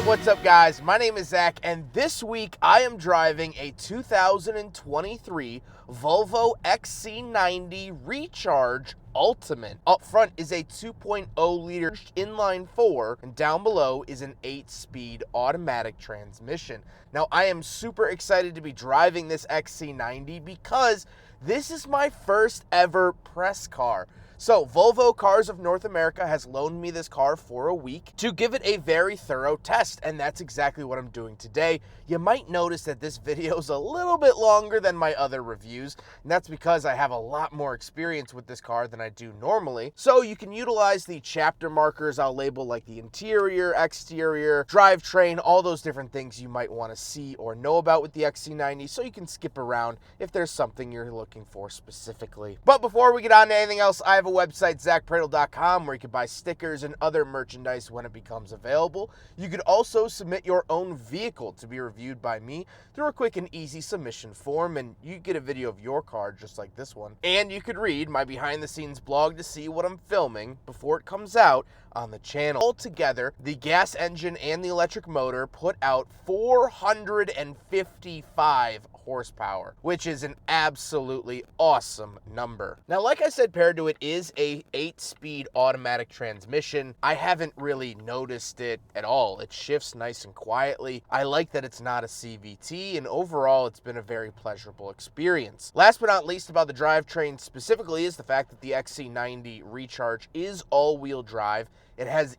Alright, what's up guys? My name is Zach, and this week I am driving a 2023 Volvo XC90 Recharge Ultimate. Up front is a 2.0 liter inline 4, and down below is an 8-speed automatic transmission. Now I am super excited to be driving this XC90 because this is my first ever press car. So Volvo Cars of North America has loaned me this car for a week to give it a very thorough test, and that's exactly what I'm doing today. You might notice that this video is a little bit longer than my other reviews, and that's because I have a lot more experience with this car than I do normally. So you can utilize the chapter markers I'll label, like the interior, exterior, drivetrain, all those different things you might want to see or know about with the XC90, so you can skip around if there's something you're looking for specifically. But before we get on to anything else, I have a website, zackpradel.com, where you can buy stickers and other merchandise when it becomes available. You could also submit your own vehicle to be reviewed by me through a quick and easy submission form, and you get a video of your car just like this one. And you could read my behind the scenes blog to see what I'm filming before it comes out on the channel. Altogether, the gas engine and the electric motor put out 455 horsepower, which is an absolutely awesome number. Now, like I said, paired to it is a 8-speed automatic transmission. I haven't really noticed it at all. It shifts nice and quietly. I like that it's not a CVT, and overall it's been a very pleasurable experience. Last but not least about the drivetrain specifically is the fact that the XC90 Recharge is all-wheel drive. It has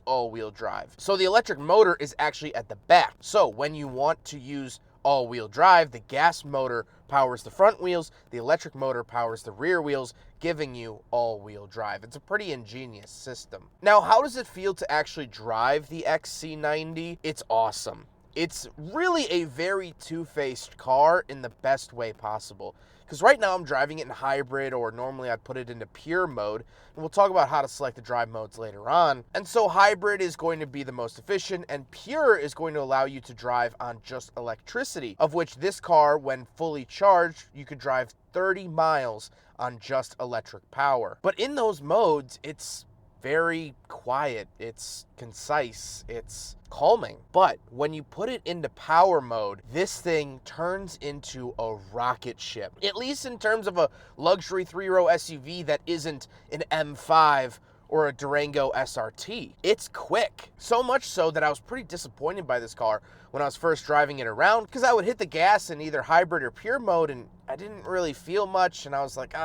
all-wheel drive. So the electric motor is actually at the back. So when you want to use all-wheel drive, the gas motor powers the front wheels, the electric motor powers the rear wheels, giving you all-wheel drive. It's a pretty ingenious system. Now, how does it feel to actually drive the XC90? It's awesome. It's really a very two-faced car in the best way possible. Because right now I'm driving it in hybrid, or normally I'd put it into pure mode, and we'll talk about how to select the drive modes later on. And so hybrid is going to be the most efficient, and pure is going to allow you to drive on just electricity, of which this car, when fully charged, you could drive 30 miles on just electric power. But in those modes, it's very quiet, it's concise, it's calming. But when you put it into power mode, this thing turns into a rocket ship, at least in terms of a luxury 3-row SUV that isn't an M5 or a Durango SRT. It's quick. So much so that I was pretty disappointed by this car when I was first driving it around, because I would hit the gas in either hybrid or pure mode and I didn't really feel much, and I was like,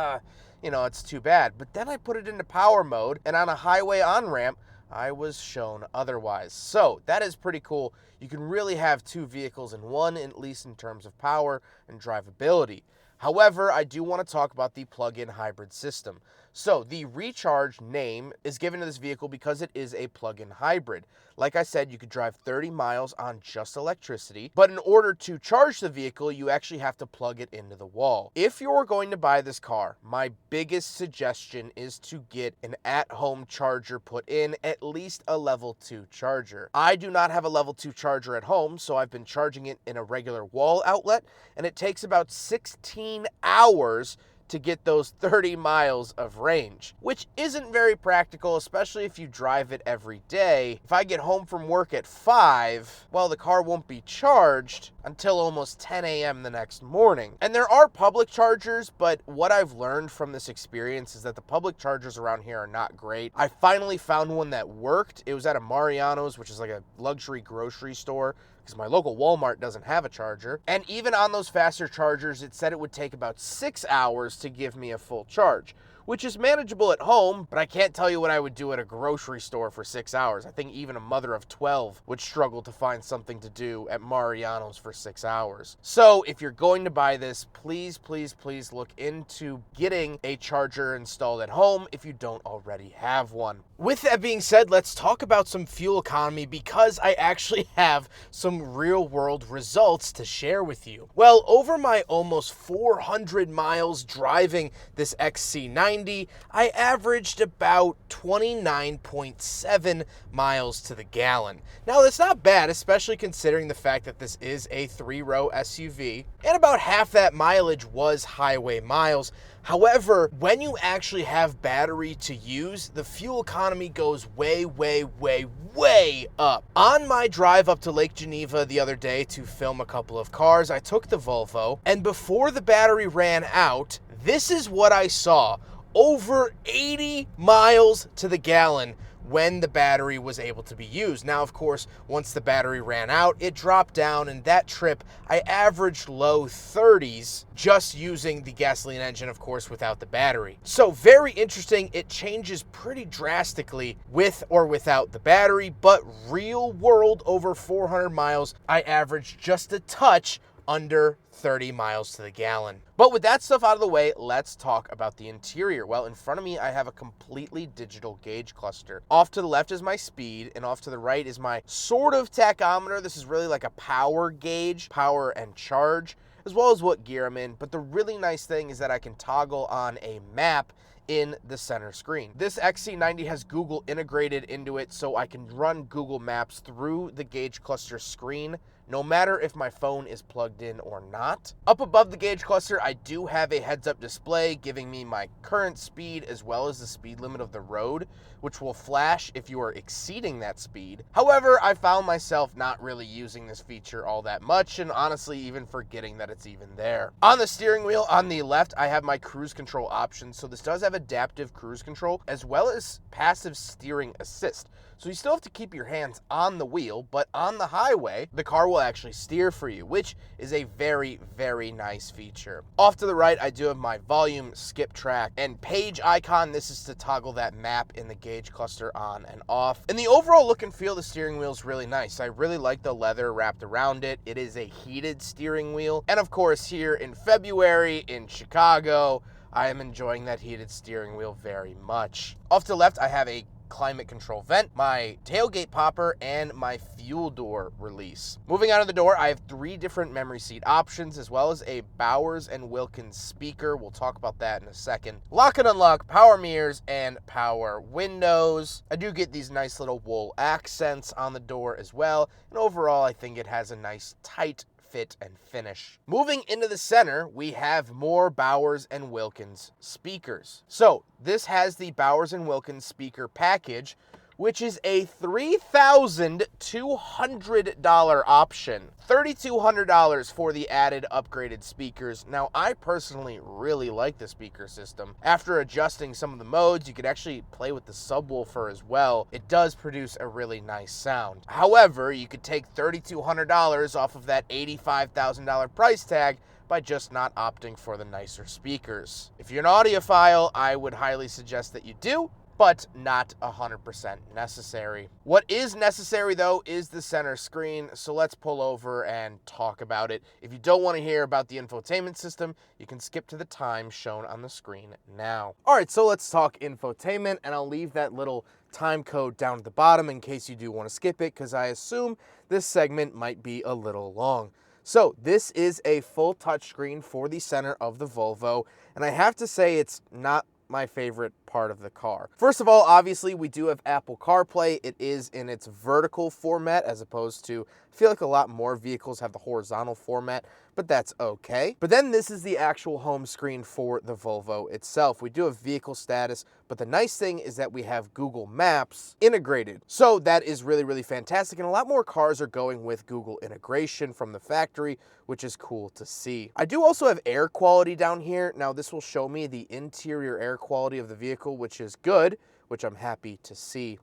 you know, it's too bad. But then I put it into power mode, and on a highway on-ramp, I was shown otherwise. So that is pretty cool. You can really have two vehicles in one, at least in terms of power and drivability. However, I do want to talk about the plug-in hybrid system. So the Recharge name is given to this vehicle because it is a plug-in hybrid. Like I said, you could drive 30 miles on just electricity, but in order to charge the vehicle, you actually have to plug it into the wall. If you're going to buy this car, my biggest suggestion is to get an at-home charger put in, at least a level 2 charger. I do not have a level 2 charger at home, so I've been charging it in a regular wall outlet, and it takes about 16 hours to get those 30 miles of range, which isn't very practical, especially if you drive it every day. If I get home from work at 5, well, the car won't be charged until almost 10 a.m. the next morning. And there are public chargers, but what I've learned from this experience is that the public chargers around here are not great. I finally found one that worked. It was at a Mariano's, which is like a luxury grocery store, because my local Walmart doesn't have a charger. And even on those faster chargers, it said it would take about 6 hours to give me a full charge, which is manageable at home, but I can't tell you what I would do at a grocery store for 6 hours. I think even a mother of 12 would struggle to find something to do at Mariano's for 6 hours. So if you're going to buy this, please, please, please look into getting a charger installed at home if you don't already have one. With that being said, let's talk about some fuel economy, because I actually have some real-world results to share with you. Well, over my almost 400 miles driving this XC90, XC90, I averaged about 29.7 miles to the gallon. Now that's not bad, especially considering the fact that this is a 3-row SUV, and about half that mileage was highway miles. However, when you actually have battery to use, the fuel economy goes way, way, way, way up. On my drive up to Lake Geneva the other day to film a couple of cars, I took the Volvo, and before the battery ran out, this is what I saw. Over 80 miles to the gallon when the battery was able to be used. Now, of course, once the battery ran out, it dropped down, and that trip, I averaged low 30s just using the gasoline engine, of course, without the battery. So very interesting. It changes pretty drastically with or without the battery, but real world over 400 miles, I averaged just a touch under 30 miles to the gallon. But with that stuff out of the way, let's talk about the interior. Well, in front of me, I have a completely digital gauge cluster. Off to the left is my speed, and off to the right is my sort of tachometer. This is really like a power gauge, power and charge, as well as what gear I'm in. But the really nice thing is that I can toggle on a map in the center screen. This XC90 has Google integrated into it, so I can run Google Maps through the gauge cluster screen, no matter if my phone is plugged in or not. Up above the gauge cluster, I do have a heads-up display giving me my current speed as well as the speed limit of the road, which will flash if you are exceeding that speed. However, I found myself not really using this feature all that much, and honestly even forgetting that it's even there. On the steering wheel on the left, I have my cruise control options. So this does have adaptive cruise control as well as passive steering assist. So you still have to keep your hands on the wheel, but on the highway, the car will actually steer for you, which is a very, very nice feature. Off to the right, I do have my volume, skip track, and page icon. This is to toggle that map in the gauge cluster on and off. And the overall look and feel of the steering wheel is really nice. I really like the leather wrapped around it. It is a heated steering wheel. And of course, here in February in Chicago, I am enjoying that heated steering wheel very much. Off to the left, I have a climate control vent, my tailgate popper, and my fuel door release. Moving out of the door, I have 3 different memory seat options, as well as a Bowers & Wilkins speaker. We'll talk about that in a second. Lock and unlock, power mirrors, and power windows. I do get these nice little wool accents on the door as well, and overall, I think it has a nice tight fit and finish. Moving into the center, we have more Bowers & Wilkins speakers. So this has the Bowers & Wilkins speaker package, which is a $3,200 option. $3,200 for the added upgraded speakers. Now, I personally really like the speaker system. After adjusting some of the modes, you could actually play with the subwoofer as well. It does produce a really nice sound. However, you could take $3,200 off of that $85,000 price tag by just not opting for the nicer speakers. If you're an audiophile, I would highly suggest that you do, but not 100% necessary. What is necessary though is the center screen, so let's pull over and talk about it. If you don't want to hear about the infotainment system, you can skip to the time shown on the screen now. All right, so let's talk infotainment, and I'll leave that little time code down at the bottom in case you do want to skip it, because I assume this segment might be a little long. So this is a full touchscreen for the center of the Volvo, and I have to say it's not my favorite part of the car. First of all, obviously we do have Apple CarPlay. It is in its vertical format as opposed to, I feel like a lot more vehicles have the horizontal format, but that's okay. But then this is the actual home screen for the Volvo itself. We do have vehicle status, but the nice thing is that we have Google Maps integrated. So that is really, really fantastic. And a lot more cars are going with Google integration from the factory, which is cool to see. I do also have air quality down here. Now this will show me the interior air quality of the vehicle, which is good, which I'm happy to see.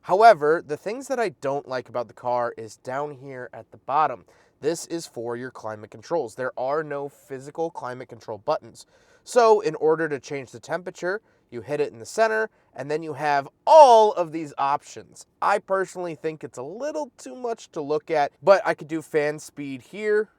However, the things that I don't like about the car is down here at the bottom. This is for your climate controls. There are no physical climate control buttons. So in order to change the temperature, you hit it in the center, and then you have all of these options. I personally think it's a little too much to look at, but I could do fan speed here,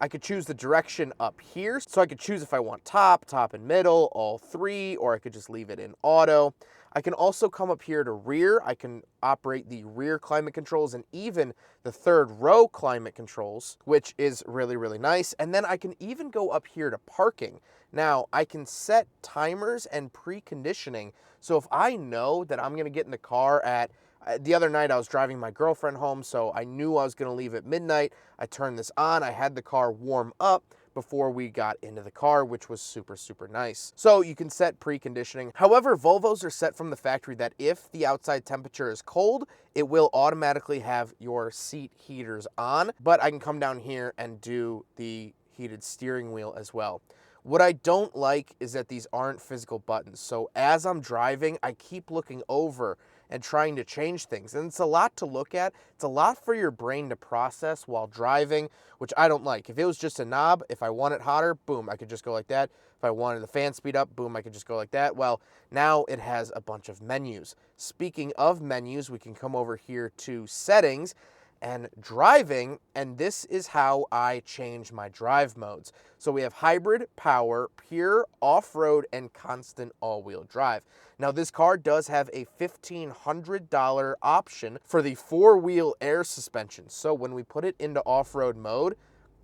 I could choose the direction up here. So I could choose if I want top, top and middle, all three, or I could just leave it in auto. I can also come up here to rear. I can operate the rear climate controls and even the third row climate controls, which is really, really nice. And then I can even go up here to parking. Now, I can set timers and preconditioning. So if I know that I'm gonna get in the car at, the other night I was driving my girlfriend home, so I knew I was gonna leave at midnight. I turned this on, I had the car warm up before we got into the car, which was super, super nice. So you can set preconditioning. However, Volvos are set from the factory that if the outside temperature is cold, it will automatically have your seat heaters on, but I can come down here and do the heated steering wheel as well. What I don't like is that these aren't physical buttons. So as I'm driving, I keep looking over and trying to change things. And it's a lot to look at. It's a lot for your brain to process while driving, which I don't like. If it was just a knob, if I want it hotter, boom, I could just go like that. If I wanted the fan speed up, boom, I could just go like that. Well, now it has a bunch of menus. Speaking of menus, we can come over here to settings and driving, and this is how I change my drive modes. So we have hybrid, power, pure, off-road, and constant all-wheel drive. Now this car does have a $1,500 option for the four-wheel air suspension. So when we put it into off-road mode,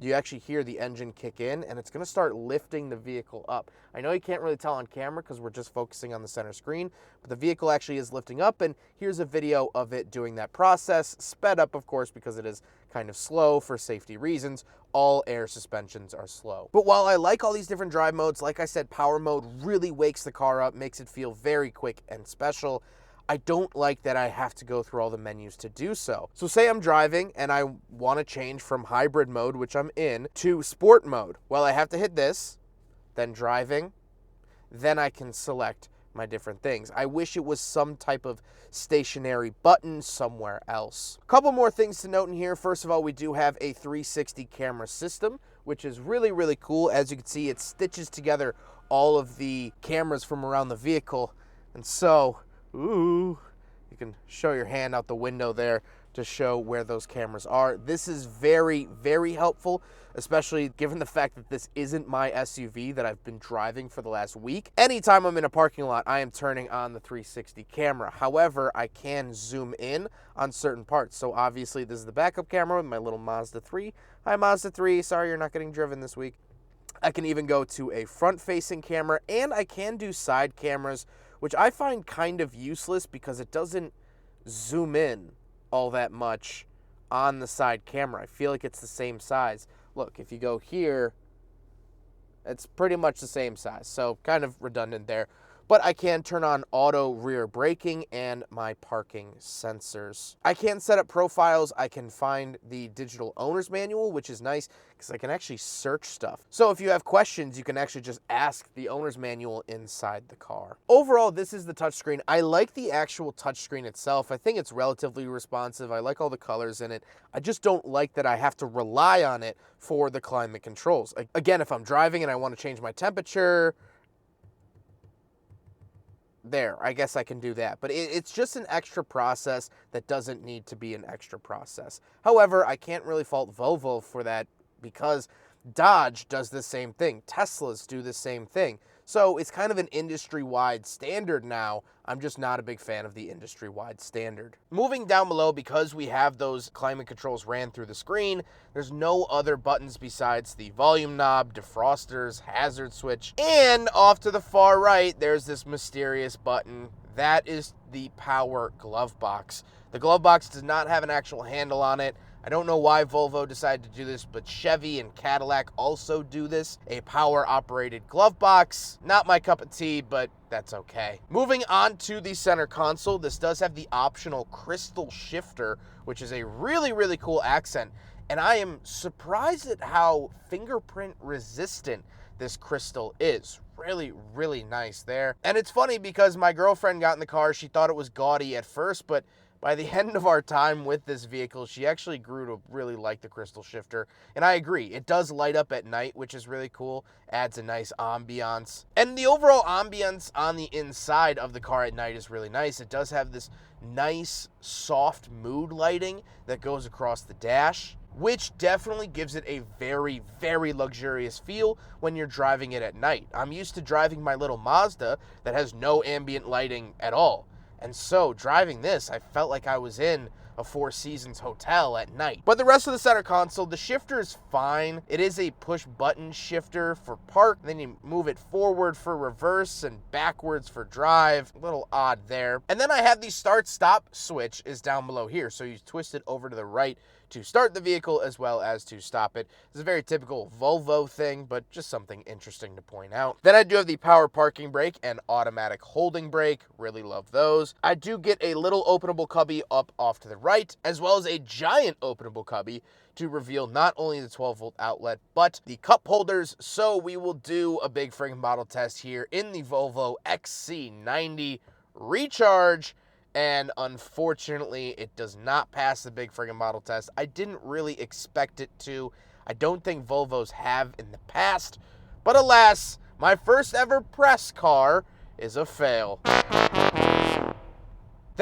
you actually hear the engine kick in and it's gonna start lifting the vehicle up. I know you can't really tell on camera because we're just focusing on the center screen, but the vehicle actually is lifting up, and here's a video of it doing that process, sped up of course because it is kind of slow for safety reasons. All air suspensions are slow. But while I like all these different drive modes, like I said, power mode really wakes the car up, makes it feel very quick and special. I don't like that I have to go through all the menus to do so. So say I'm driving and I want to change from hybrid mode, which I'm in, to sport mode. Well, I have to hit this, then driving, then I can select my different things. I wish it was some type of stationary button somewhere else. A couple more things to note in here. First of all, we do have a 360 camera system, which is really, really cool. As you can see, it stitches together all of the cameras from around the vehicle. And so, ooh, you can show your hand out the window there to show where those cameras are. This is very, very helpful, especially given the fact that this isn't my SUV that I've been driving for the last week. Anytime I'm in a parking lot, I am turning on the 360 camera. However, I can zoom in on certain parts. So obviously this is the backup camera with my little Mazda 3. Hi Mazda 3, sorry you're not getting driven this week. I can even go to a front-facing camera, and I can do side cameras, which I find kind of useless because it doesn't zoom in all that much on the side camera. I feel like it's the same size. Look, if you go here, it's pretty much the same size, so kind of redundant there. But I can turn on auto rear braking and my parking sensors. I can set up profiles. I can find the digital owner's manual, which is nice because I can actually search stuff. So if you have questions, you can actually just ask the owner's manual inside the car. Overall, this is the touchscreen. I like the actual touchscreen itself. I think it's relatively responsive. I like all the colors in it. I just don't like that I have to rely on it for the climate controls. Again, if I'm driving and I want to change my temperature, there, I guess I can do that. But it's just an extra process that doesn't need to be an extra process. However, I can't really fault Volvo for that because Dodge does the same thing. Teslas do the same thing. So it's kind of an industry-wide standard now. I'm just not a big fan of the industry-wide standard. Moving down below, because we have those climate controls ran through the screen, there's no other buttons besides the volume knob, defrosters, hazard switch, and off to the far right, there's this mysterious button. That is the power glove box. The glove box does not have an actual handle on it. I don't know why Volvo decided to do this, but Chevy and Cadillac also do this. A power-operated glove box. Not my cup of tea, but that's okay. Moving on to the center console, this does have the optional crystal shifter, which is a really, really cool accent. And I am surprised at how fingerprint resistant this crystal is. Really, really nice there. And it's funny because my girlfriend got in the car. She thought it was gaudy at first, but by the end of our time with this vehicle, she actually grew to really like the crystal shifter. And I agree, it does light up at night, which is really cool. Adds a nice ambiance. And the overall ambiance on the inside of the car at night is really nice. It does have this nice, soft mood lighting that goes across the dash. which definitely gives it a very, very luxurious feel when you're driving it at night. I'm used to driving my little Mazda that has no ambient lighting at all. And so driving this, I felt like I was in a Four Seasons hotel at night. But the rest of the center console, the shifter is fine. It is a push button shifter for park. Then you move it forward for reverse and backwards for drive. A little odd there. And then I have the start stop switch is down below here. So you twist it over to the right to start the vehicle as well as to stop it. It's a very typical Volvo thing, but just something interesting to point out. Then I do have the power parking brake and automatic holding brake. Really love those. I do get a little openable cubby up off to the right, as well as a giant openable cubby to reveal not only the 12-volt outlet, but the cup holders. So we will do a big friggin' model test here in the Volvo XC90 Recharge. And unfortunately, it does not pass the big friggin' model test. I didn't really expect it to. I don't think Volvos have in the past. But alas, my first ever press car is a fail. Then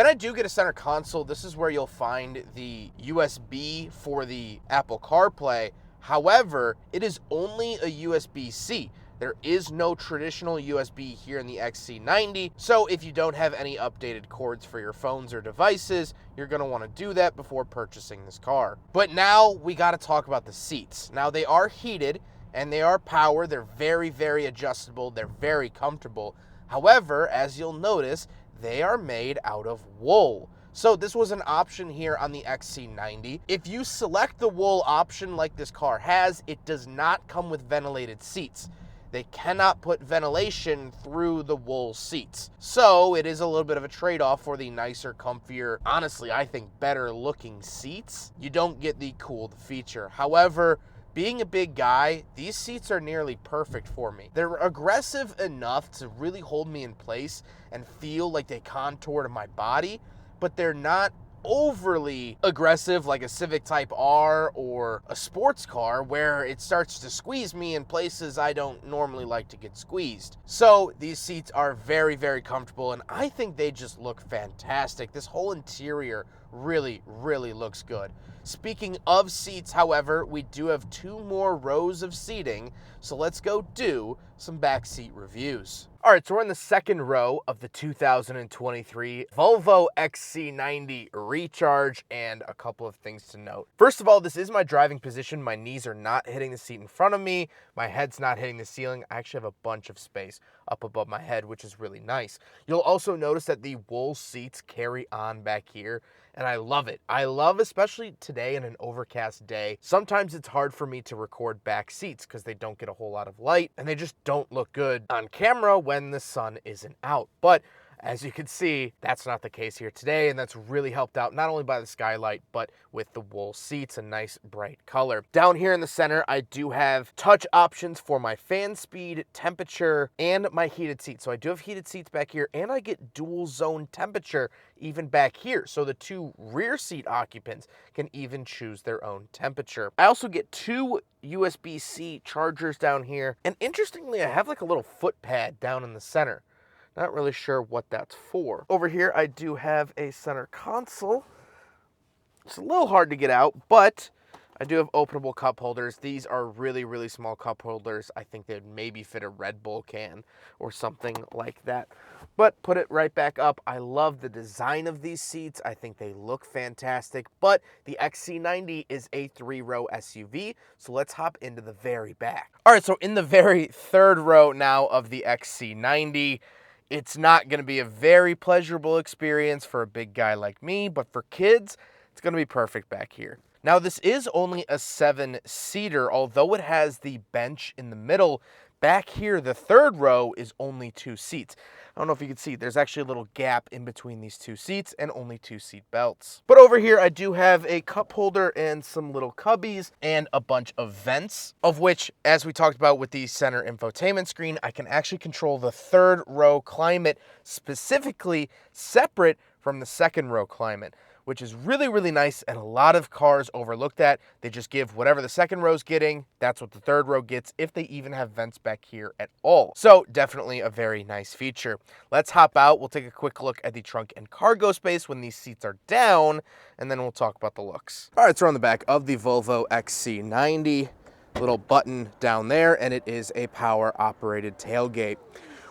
I do get a center console. This is where you'll find the USB for the Apple CarPlay. However, it is only a USB-C. There is no traditional USB here in the XC90, so if you don't have any updated cords for your phones or devices, you're going to want to do that before purchasing this car. But now we got to talk about the seats. Now they are heated and they are power. They're very, very adjustable. They're very comfortable. However, as you'll notice, they are made out of wool. So this was an option here on the XC90. If you select the wool option like this car has, it does not come with ventilated seats. They cannot put ventilation through the wool seats. So it is a little bit of a trade-off for the nicer, comfier, honestly, I think better looking seats. You don't get the cooled feature. However, being a big guy, these seats are nearly perfect for me. They're aggressive enough to really hold me in place and feel like they contour to my body, but they're not overly aggressive like a Civic Type R or a sports car where it starts to squeeze me in places I don't normally like to get squeezed. So these seats are very, very comfortable, and I think they just look fantastic. This whole interior really, really looks good. Speaking of seats, however, we do have 2 more rows of seating, so let's go do some back seat reviews. All right, so we're in the second row of the 2023 Volvo XC90 Recharge, and a couple of things to note. First of all, this is my driving position. My knees are not hitting the seat in front of me. My head's not hitting the ceiling. I actually have a bunch of space up above my head, which is really nice. You'll also notice that the wool seats carry on back here, and I love it. I love, especially today in an overcast day, sometimes it's hard for me to record back seats because they don't get a whole lot of light, and they just don't look good on camera when the sun isn't out. But as you can see, that's not the case here today, and that's really helped out not only by the skylight, but with the wool seats, a nice bright color. Down here in the center, I do have touch options for my fan speed, temperature, and my heated seats. So I do have heated seats back here, and I get dual zone temperature even back here. So the 2 rear seat occupants can even choose their own temperature. I also get 2 USB-C chargers down here, and interestingly, I have like a little foot pad down in the center. Not really sure what that's for. Over here, I do have a center console. It's a little hard to get out, but I do have openable cup holders. These are really, really small cup holders. I think they'd maybe fit a Red Bull can or something like that. But put it right back up. I love the design of these seats. I think they look fantastic, but the XC90 is a 3-row SUV, so let's hop into the very back. All right, so in the very third row now of the XC90, it's not going to be a very pleasurable experience for a big guy like me, but for kids, it's going to be perfect back here. Now, this is only a 7-seater, although it has the bench in the middle. Back here, the third row is only 2 seats. I don't know if you can see, there's actually a little gap in between these 2 seats and only 2 seat belts. But over here, I do have a cup holder and some little cubbies and a bunch of vents, of which, as we talked about with the center infotainment screen, I can actually control the third row climate specifically separate from the second row climate, which is really, really nice, and a lot of cars overlook that. They just give whatever the second row's getting, that's what the third row gets, if they even have vents back here at all. So definitely a very nice feature. Let's hop out. We'll take a quick look at the trunk and cargo space when these seats are down, and then we'll talk about the looks. All right, so we're on the back of the Volvo XC90. Little button down there, and it is a power-operated tailgate.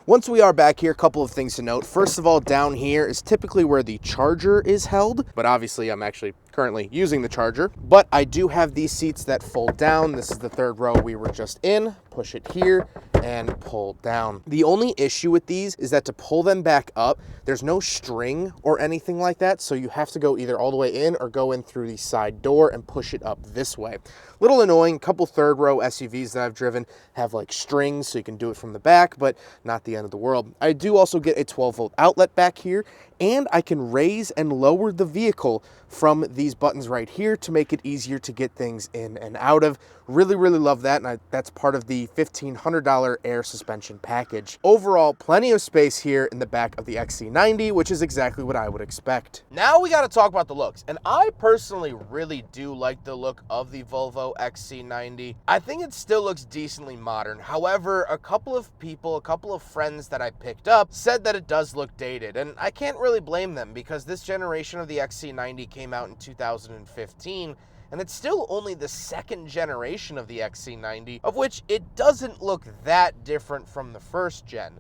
Once we are back here, a couple of things to note. First of all, down here is typically where the charger is held, but obviously I'm actually currently using the charger. But I do have these seats that fold down. This is the third row we were just in. Push it here and pull down. The only issue with these is that to pull them back up, there's no string or anything like that, so you have to go either all the way in or go in through the side door and push it up this way. Little annoying. Couple third row SUVs that I've driven have like strings, so you can do it from the back, but not the end of the world. I do also get a 12-volt outlet back here, and I can raise and lower the vehicle from these buttons right here to make it easier to get things in and out of. Really, really love that, and that's part of the $1,500 air suspension package. Overall, plenty of space here in the back of the XC90, which is exactly what I would expect. Now we got to talk about the looks, and I personally really do like the look of the Volvo XC90. I think it still looks decently modern. However, a couple of friends that I picked up said that it does look dated, and I can't really blame them because this generation of the XC90 came out in 2015, and it's still only the second generation of the XC90, of which it doesn't look that different from the first gen.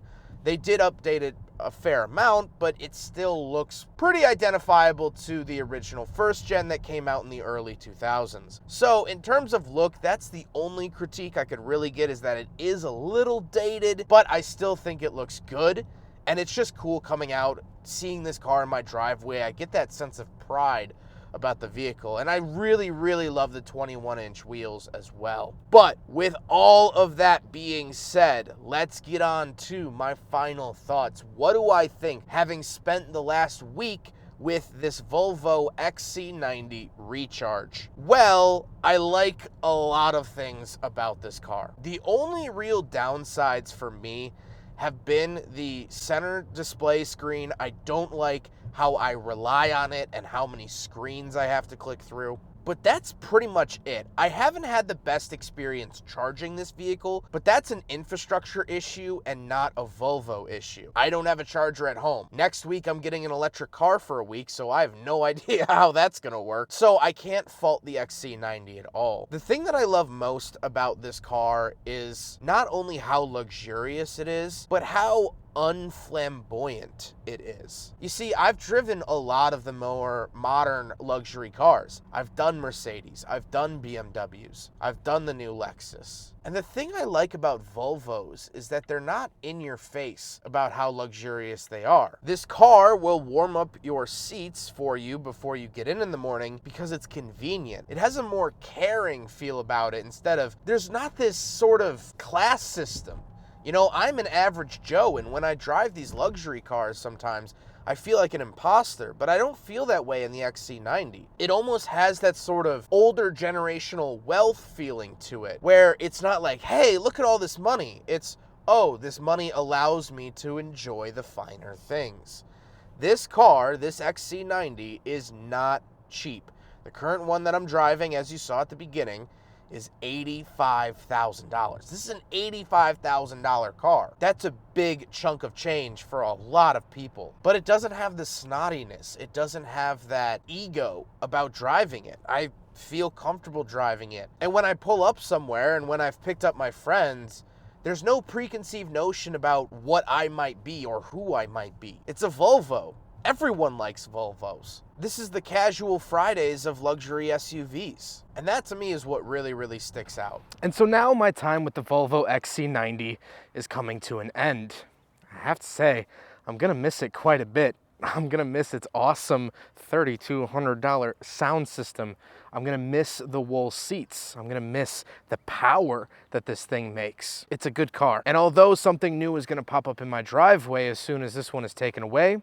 They did update it a fair amount, but it still looks pretty identifiable to the original first gen that came out in the early 2000s. So in terms of look, that's the only critique I could really get, is that it is a little dated, but I still think it looks good. And it's just cool coming out, seeing this car in my driveway. I get that sense of pride about the vehicle, and I really, really love the 21-inch wheels as well. But with all of that being said, let's get on to my final thoughts. What do I think, having spent the last week with this Volvo XC90 Recharge? Well, I like a lot of things about this car. The only real downsides for me have been the center display screen. I don't like how I rely on it and how many screens I have to click through. But that's pretty much it. I haven't had the best experience charging this vehicle, but that's an infrastructure issue and not a Volvo issue. I don't have a charger at home. Next week, I'm getting an electric car for a week, so I have no idea how that's gonna work. So I can't fault the XC90 at all. The thing that I love most about this car is not only how luxurious it is, but how unflamboyant it is. You see, I've driven a lot of the more modern luxury cars. I've done Mercedes, I've done BMWs, I've done the new Lexus. And the thing I like about Volvos is that they're not in your face about how luxurious they are. This car will warm up your seats for you before you get in the morning because it's convenient. It has a more caring feel about it instead of, there's not this sort of class system. You know, I'm an average Joe, and when I drive these luxury cars sometimes, I feel like an imposter, but I don't feel that way in the XC90. It almost has that sort of older generational wealth feeling to it, where it's not like, hey, look at all this money. It's, oh, this money allows me to enjoy the finer things. This car, this XC90, is not cheap. The current one that I'm driving, as you saw at the beginning, is $85,000. This is an $85,000 car. That's a big chunk of change for a lot of people. But it doesn't have the snottiness. It doesn't have that ego about driving it. I feel comfortable driving it. And when I pull up somewhere and when I've picked up my friends, there's no preconceived notion about what I might be or who I might be. It's a Volvo. Everyone likes Volvos. This is the casual Fridays of luxury SUVs. And that to me is what really, really sticks out. And so now my time with the Volvo XC90 is coming to an end. I have to say, I'm gonna miss it quite a bit. I'm gonna miss its awesome $3,200 sound system. I'm gonna miss the wool seats. I'm gonna miss the power that this thing makes. It's a good car. And although something new is gonna pop up in my driveway as soon as this one is taken away,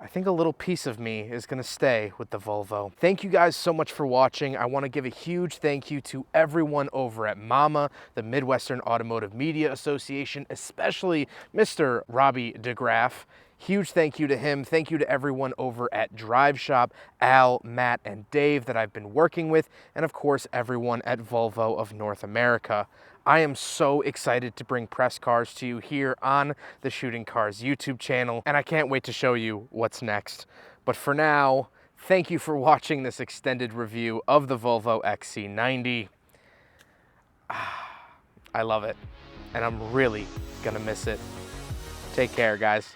I think a little piece of me is gonna stay with the Volvo. Thank you guys so much for watching. I wanna give a huge thank you to everyone over at MAMA, the Midwestern Automotive Media Association, especially Mr. Robbie DeGraff. Huge thank you to him. Thank you to everyone over at Drive Shop, Al, Matt, and Dave that I've been working with, and of course everyone at Volvo of North America. I am so excited to bring press cars to you here on the Shooting Cars YouTube channel, and I can't wait to show you what's next. But for now, thank you for watching this extended review of the Volvo XC90. I love it, and I'm really gonna miss it. Take care, guys.